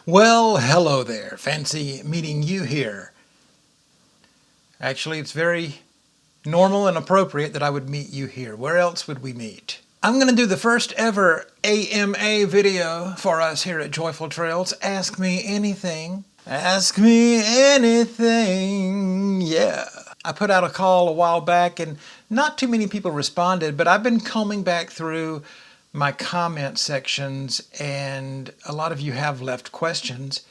Well, hello there. Fancy meeting you here. Actually, it's very normal and appropriate that I would meet you here. Where else would we meet? I'm going to do the first ever AMA video for us here at Joyful Trails. Ask me anything. Ask me anything. Yeah. I put out a call a while back and not too many people responded, but I've been combing back through my comment sections and a lot of you have left questions.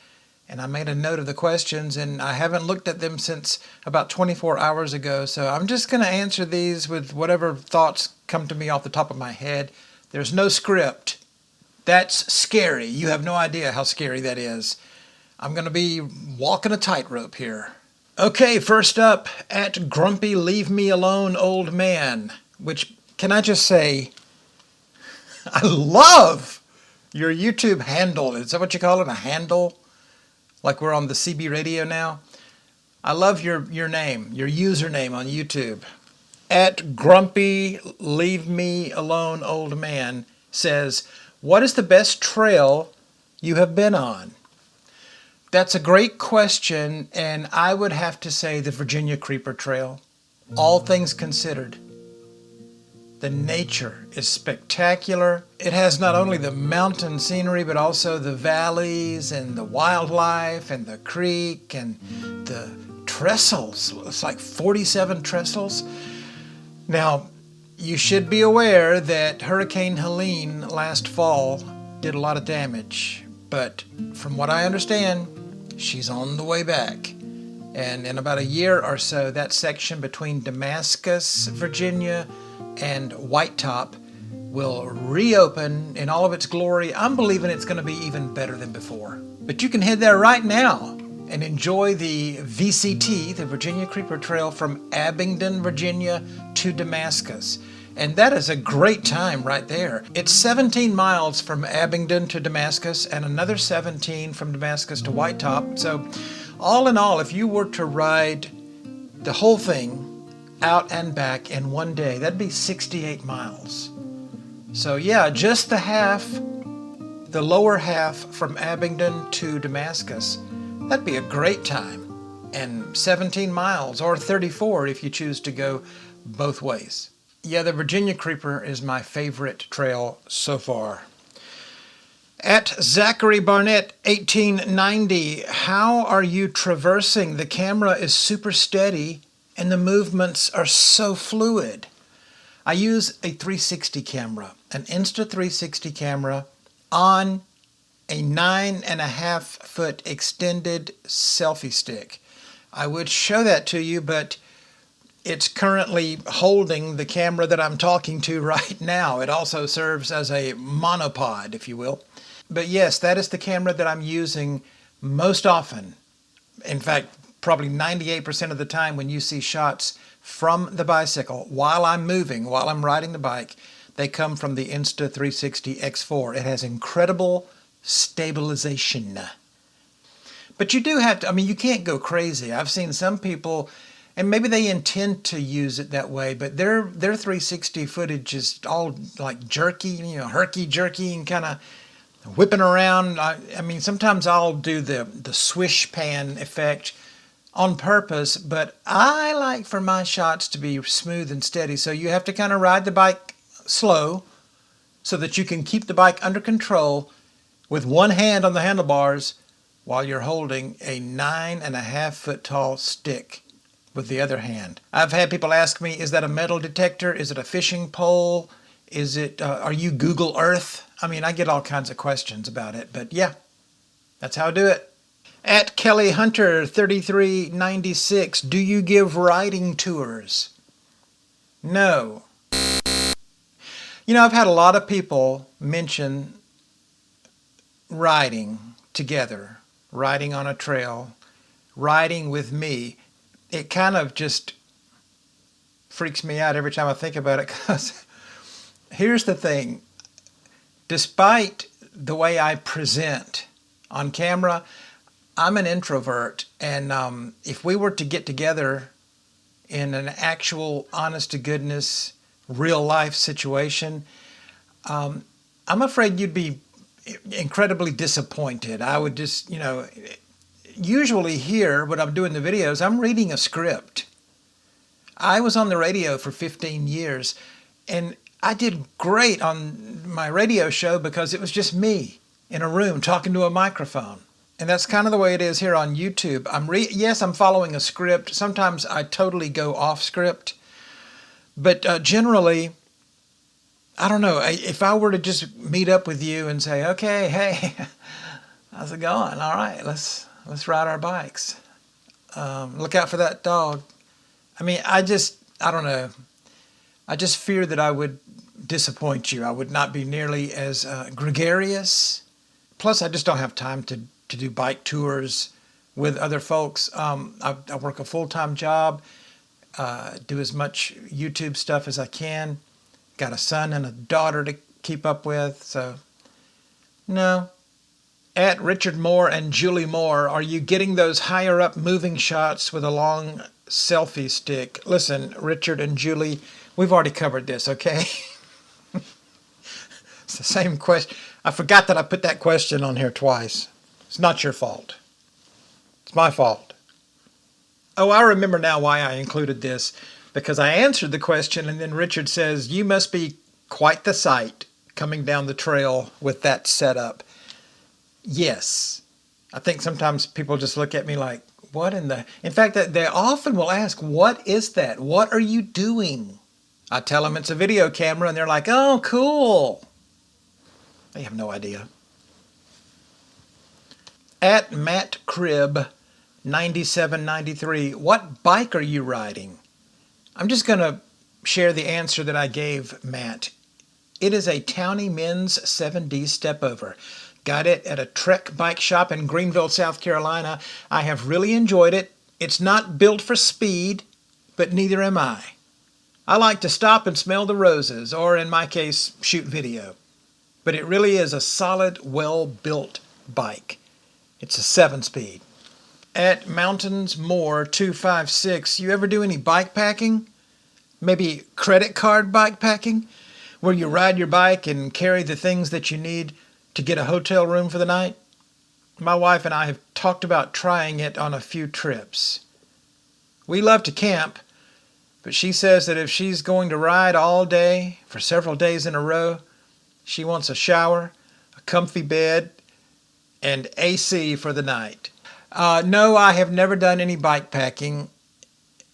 And I made a note of the questions and I haven't looked at them since about 24 hours ago. So I'm just going to answer these with whatever thoughts come to me off the top of my head. There's no script. That's scary. You have no idea how scary that is. I'm going to be walking a tightrope here. Okay, first up, at Grumpy Leave Me Alone Old Man, which, can I just say, I love your YouTube handle. Is that what you call it, a handle? Like we're on the CB radio now? I love your name, your username on YouTube. At Grumpy Leave Me Alone Old Man says, what is the best trail you have been on? That's a great question, and I would have to say the Virginia Creeper Trail. All things considered, the nature is spectacular. It has not only the mountain scenery, but also the valleys and the wildlife and the creek and the trestles. It's like 47 trestles. Now, you should be aware that Hurricane Helene last fall did a lot of damage, but from what I understand, she's on the way back. And in about a year or so, that section between Damascus, Virginia, and White Top will reopen in all of its glory. I'm believing it's going to be even better than before. But you can head there right now and enjoy the VCT, the Virginia Creeper Trail, from Abingdon, Virginia to Damascus. And that is a great time right there. It's 17 miles from Abingdon to Damascus and another 17 from Damascus to White Top. So all in all, if you were to ride the whole thing out and back in one day, that'd be 68 miles. So yeah, just the lower half from Abingdon to Damascus, that'd be a great time. And 17 miles, or 34 if you choose to go both ways. Yeah, the Virginia Creeper is my favorite trail so far. At Zachary Barnett 1890, how are you traversing? The camera is super steady and the movements are so fluid. I use a 360 camera, an Insta360 camera on a 9.5 foot extended selfie stick. I would show that to you, but it's currently holding the camera that I'm talking to right now. It also serves as a monopod, if you will. But yes, that is the camera that I'm using most often. In fact, probably 98% of the time when you see shots from the bicycle while I'm moving, while I'm riding the bike, they come from the Insta360 X4. It has incredible stabilization. But you do have to, you can't go crazy. I've seen some people, and maybe they intend to use it that way, but their 360 footage is all like jerky, herky-jerky and kind of whipping around. Sometimes I'll do the swish pan effect on purpose, but I like for my shots to be smooth and steady. So you have to kind of ride the bike slow so that you can keep the bike under control with one hand on the handlebars while you're holding a 9.5 foot tall stick with the other hand. I've had people ask me, is that a metal detector? Is it a fishing pole? Is it, are you Google Earth? I get all kinds of questions about it, but yeah, that's how I do it. At Kelly Hunter 3396, do you give riding tours? No. I've had a lot of people mention riding together, riding on a trail, riding with me. It kind of just freaks me out every time I think about it, because here's the thing. Despite the way I present on camera, I'm an introvert, and if we were to get together in an actual, honest-to-goodness, real-life situation, I'm afraid you'd be incredibly disappointed. I would just, usually here when I'm doing the videos, I'm reading a script. I was on the radio for 15 years, and I did great on my radio show because it was just me in a room talking to a microphone. And that's kind of the way it is here on YouTube. Yes, I'm following a script. Sometimes I totally go off script. But generally, I don't know. If I were to just meet up with you and say, okay, hey, how's it going? All right, let's ride our bikes. Look out for that dog. I mean, I don't know. I just fear that I would disappoint you. I would not be nearly as gregarious. Plus, I just don't have time to do bike tours with other folks. I work a full-time job, do as much YouTube stuff as I can. Got a son and a daughter to keep up with, so no. At Richard Moore and Julie Moore, are you getting those higher up moving shots with a long selfie stick? Listen, Richard and Julie, we've already covered this, okay? It's the same question. I forgot that I put that question on here twice. It's not your fault. It's my fault. Oh, I remember now why I included this. Because I answered the question, and then Richard says, you must be quite the sight coming down the trail with that setup. Yes. I think sometimes people just look at me like, what in the... In fact, they often will ask, what is that? What are you doing? I tell them it's a video camera, and they're like, oh, cool. They have no idea. At Matt Cribb, 9793, what bike are you riding? I'm just going to share the answer that I gave Matt. It is a Townie Men's 7D Stepover. Got it at a Trek bike shop in Greenville, South Carolina. I have really enjoyed it. It's not built for speed, but neither am I. I like to stop and smell the roses, or in my case, shoot video. But it really is a solid, well-built bike. It's a 7-speed. At Mountains More 256, you ever do any bike packing? Maybe credit card bike packing, where you ride your bike and carry the things that you need to get a hotel room for the night? My wife and I have talked about trying it on a few trips. We love to camp, but she says that if she's going to ride all day for several days in a row, she wants a shower, a comfy bed, and AC for the night. No, I have never done any bike packing.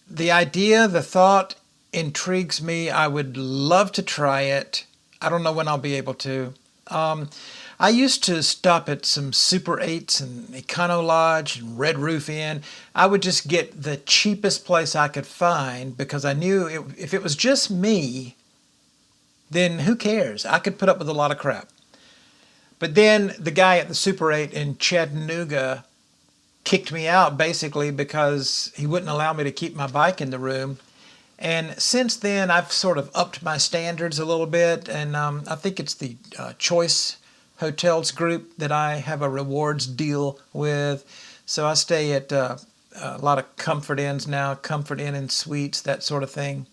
The idea, the thought intrigues me. I would love to try it. I don't know when I'll be able to. I used to stop at some Super 8s and Econo Lodge and Red Roof Inn. I would just get the cheapest place I could find because I knew if it was just me, then who cares? I could put up with a lot of crap. But then the guy at the Super 8 in Chattanooga kicked me out basically because he wouldn't allow me to keep my bike in the room. And since then, I've sort of upped my standards a little bit, and I think it's the Choice Hotels group that I have a rewards deal with. So I stay at a lot of Comfort Inns now, Comfort Inn and Suites, that sort of thing.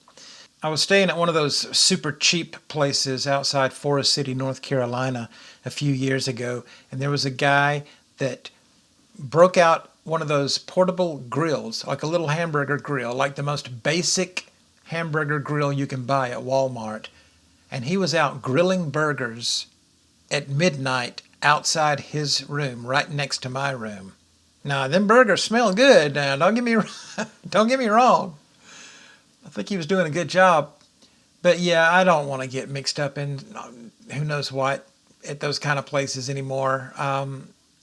I was staying at one of those super cheap places outside Forest City, North Carolina a few years ago, and there was a guy that broke out one of those portable grills, like a little hamburger grill, like the most basic hamburger grill you can buy at Walmart. And he was out grilling burgers at midnight outside his room, right next to my room. Now, them burgers smell good. Now, don't get me wrong. I think he was doing a good job. But yeah, I don't want to get mixed up in who knows what at those kind of places anymore.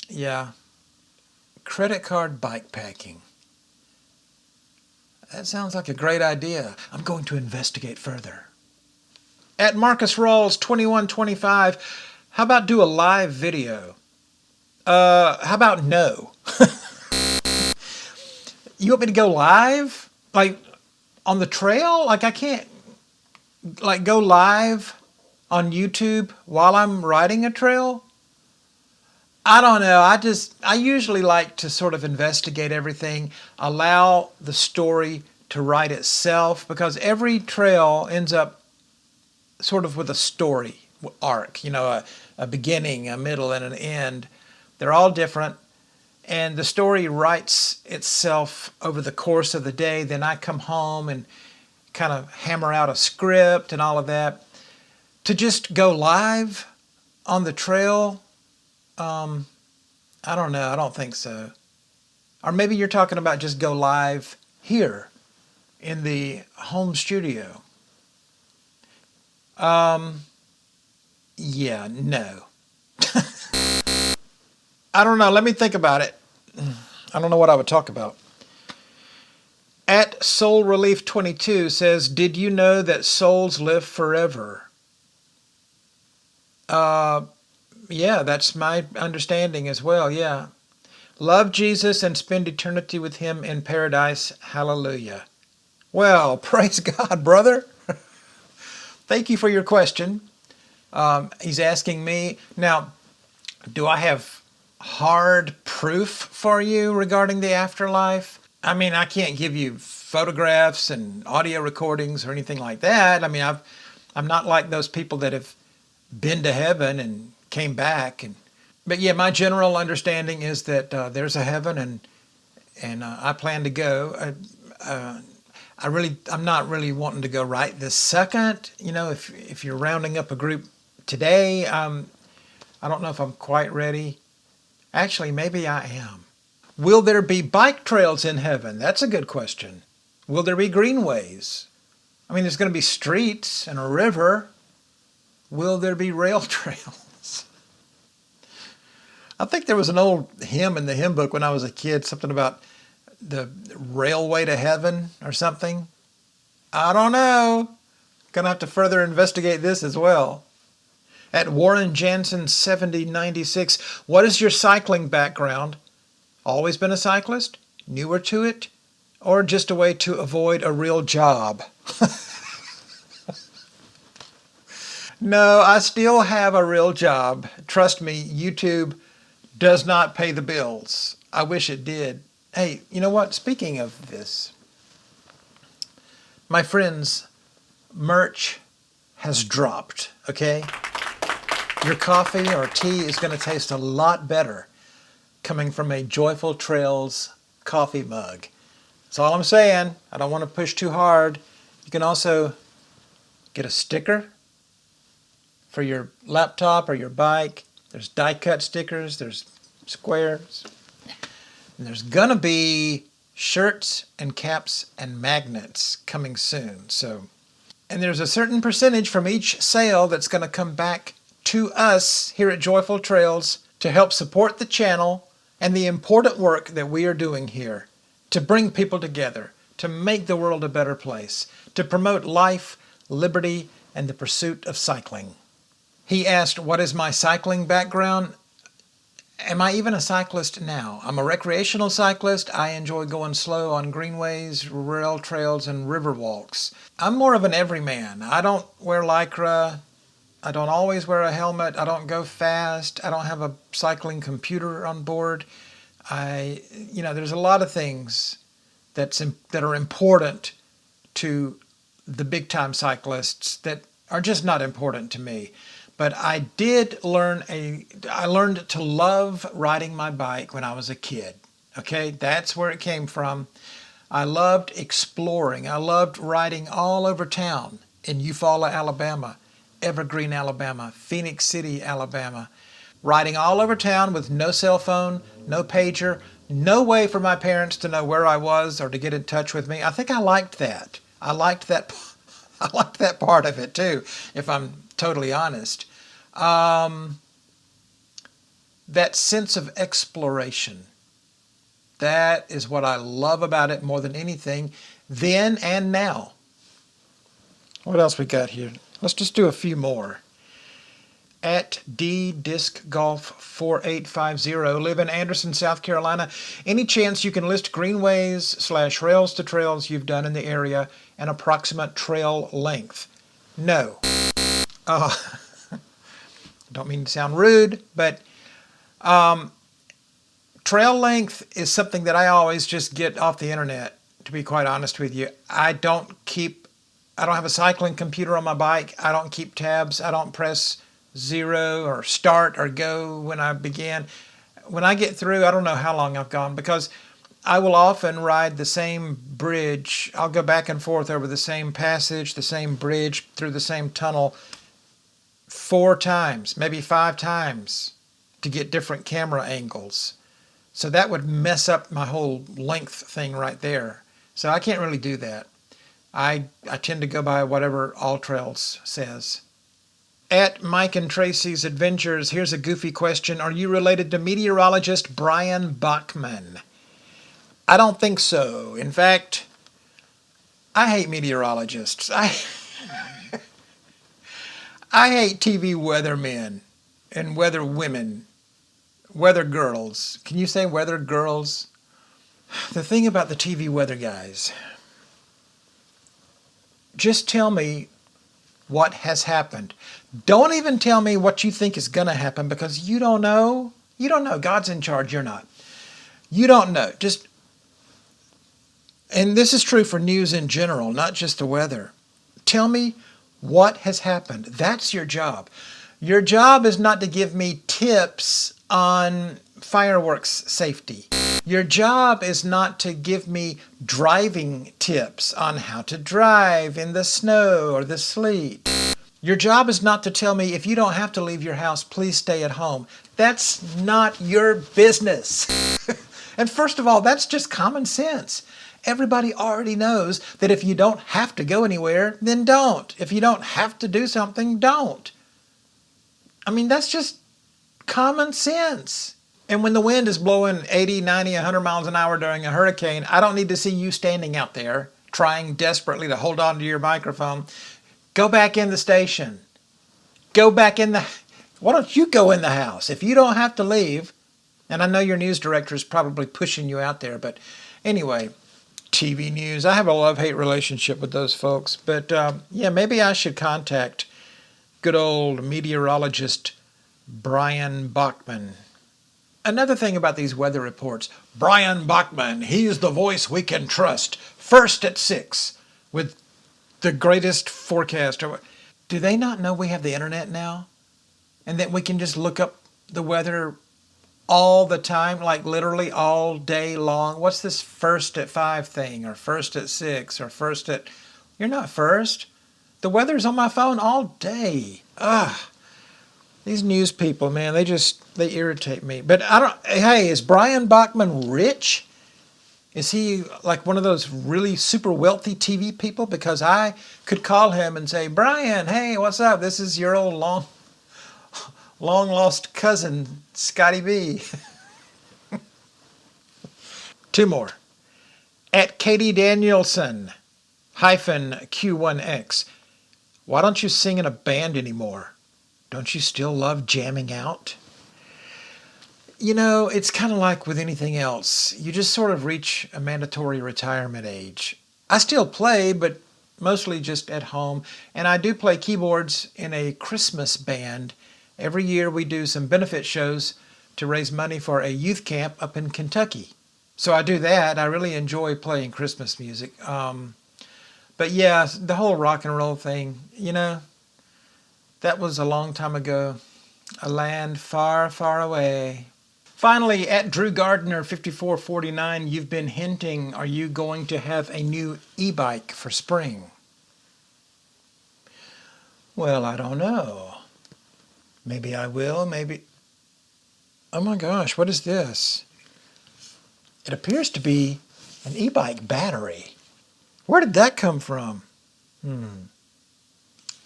Yeah. Credit card bike packing. That sounds like a great idea. I'm going to investigate further. At Marcus Rawls 2125, how about do a live video? How about no? You want me to go live? Like on the trail? Like I can't like go live on YouTube while I'm riding a trail? I don't know. I usually like to sort of investigate everything, allow the story to write itself, because every trail ends up sort of with a story arc, a beginning, a middle, and an end. They're all different. And the story writes itself over the course of the day. Then I come home and kind of hammer out a script and all of that. To just go live on the trail, I don't know. I don't think so. Or maybe you're talking about just go live here in the home studio. Yeah, no. I don't know. Let me think about it. I don't know what I would talk about. At Soul Relief 22 says, did you know that souls live forever? Yeah, that's my understanding as well. Yeah. Love Jesus and spend eternity with him in paradise. Hallelujah. Well, praise God, brother. Thank you for your question. He's asking me, now, do I have hard proof for you regarding the afterlife? I mean, I can't give you photographs and audio recordings or anything like that. I mean, I'm not like those people that have been to heaven and came back. But yeah, my general understanding is that there's a heaven, and I plan to go. I'm not really wanting to go right this second. If you're rounding up a group today, I don't know if I'm quite ready. Actually, maybe I am. Will there be bike trails in heaven? That's a good question. Will there be greenways? I mean, there's going to be streets and a river. Will there be rail trails? I think there was an old hymn in the hymn book when I was a kid, something about the railway to heaven or something. I don't know. Gonna have to further investigate this as well. At Warren Jansen 7096, what is your cycling background? Always been a cyclist? Newer to it? Or just a way to avoid a real job? No, I still have a real job. Trust me, YouTube does not pay the bills. I wish it did. Hey, you know what? Speaking of this, my friends, merch has dropped, okay? Your coffee or tea is going to taste a lot better coming from a Joyful Trails coffee mug. That's all I'm saying. I don't want to push too hard. You can also get a sticker for your laptop or your bike. There's die-cut stickers. There's squares. And there's going to be shirts and caps and magnets coming soon. And there's a certain percentage from each sale that's going to come back to us here at Joyful Trails to help support the channel and the important work that we are doing here to bring people together, to make the world a better place, to promote life, liberty, and the pursuit of cycling. He asked, what is my cycling background? Am I even a cyclist now? I'm a recreational cyclist. I enjoy going slow on greenways, rail trails, and river walks. I'm more of an everyman. I don't wear Lycra. I don't always wear a helmet. I don't go fast. I don't have a cycling computer on board. There's a lot of things that are important to the big-time cyclists that are just not important to me. But I learned to love riding my bike when I was a kid. Okay, that's where it came from. I loved exploring. I loved riding all over town in Eufaula, Alabama, Evergreen, Alabama, Phoenix City, Alabama. Riding all over town with no cell phone, no pager, no way for my parents to know where I was or to get in touch with me. I think I liked that. I liked that part of it too, if I'm totally honest. That sense of exploration, that is what I love about it more than anything, then and now. What else we got here? Let's just do a few more. At ddiscgolf4850, live in Anderson, South Carolina. Any chance you can list greenways/rails to trails you've done in the area and approximate trail length? No. Don't mean to sound rude, but trail length is something that I always just get off the internet, to be quite honest with you. I don't have a cycling computer on my bike. I don't keep tabs. I don't press zero or start or go when I began. When I get through, I don't know how long I've gone because I will often ride the same bridge. I'll go back and forth over the same passage, the same bridge, through the same tunnel 4 times, maybe 5 times to get different camera angles. So that would mess up my whole length thing right there. So I can't really do that. I tend to go by whatever All Trails says. At Mike and Tracy's Adventures, here's a goofy question. Are you related to meteorologist Brian Bachman? I don't think so. In fact, I hate meteorologists. I hate TV weathermen and weather women, weather girls. Can you say weather girls? The thing about the TV weather guys, just tell me what has happened. Don't even tell me what you think is going to happen because you don't know. You don't know. God's in charge. You're not. You don't know. And this is true for news in general, not just the weather. Tell me what has happened. That's your job. Your job is not to give me tips on fireworks safety. Your job is not to give me driving tips on how to drive in the snow or the sleet. Your job is not to tell me if you don't have to leave your house, please stay at home. That's not your business. And first of all, that's just common sense. Everybody already knows that if you don't have to go anywhere, then don't. If you don't have to do something, don't. I mean, that's just common sense. And when the wind is blowing 80, 90, 100 miles an hour during a hurricane, I don't need to see you standing out there trying desperately to hold on to your microphone. Go back in the station. Why don't you go in the house? If you don't have to leave, and I know your news director is probably pushing you out there, but anyway, TV news. I have a love-hate relationship with those folks. But yeah, maybe I should contact good old meteorologist Brian Bachman. Another thing about these weather reports, Brian Bachman, he's the voice we can trust. First at 6 with the greatest forecast. Do they not know we have the internet now? And that we can just look up the weather all the time, like literally all day long? What's this first at 5 thing, or first at 6, or first at... You're not first. The weather's on my phone all day. Ugh. These news people, man, they irritate me. But hey, is Brian Bachman rich? Is he like one of those really super wealthy TV people? Because I could call him and say, Brian, hey, what's up? This is your old long lost cousin, Scotty B. 2 more. At Katie Danielson -Q1X. Why don't you sing in a band anymore? Don't you still love jamming out? You know, it's kind of like with anything else. You just sort of reach a mandatory retirement age. I still play, but mostly just at home. And I do play keyboards in a Christmas band. Every year we do some benefit shows to raise money for a youth camp up in Kentucky. So I do that. I really enjoy playing Christmas music. But yeah, the whole rock and roll thing, you know, that was a long time ago. A land far, far away. Finally, at Drew Gardner 5449, you've been hinting, are you going to have a new e-bike for spring? Well, I don't know. Maybe I will, maybe... Oh my gosh, what is this? It appears to be an e-bike battery. Where did that come from?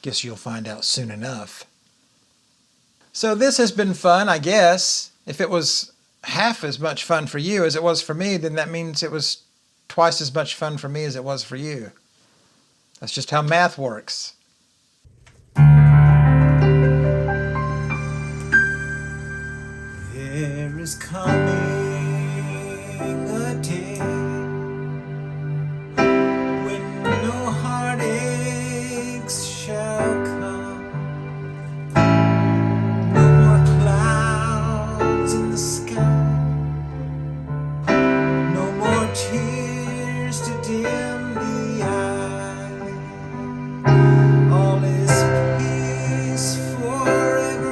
Guess you'll find out soon enough. So this has been fun, I guess. If it was half as much fun for you as it was for me, then that means it was twice as much fun for me as it was for you. That's just how math works. There is coming a day when no heartaches shall come, no more clouds in the sky, no more tears to dim the eye. All is peace forever.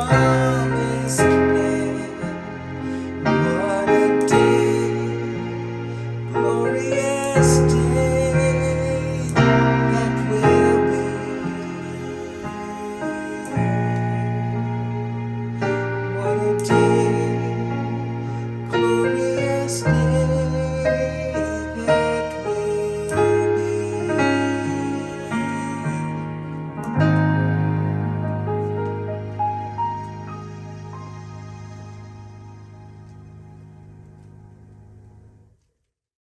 promised land. What a day, glorious day that will be. What a day.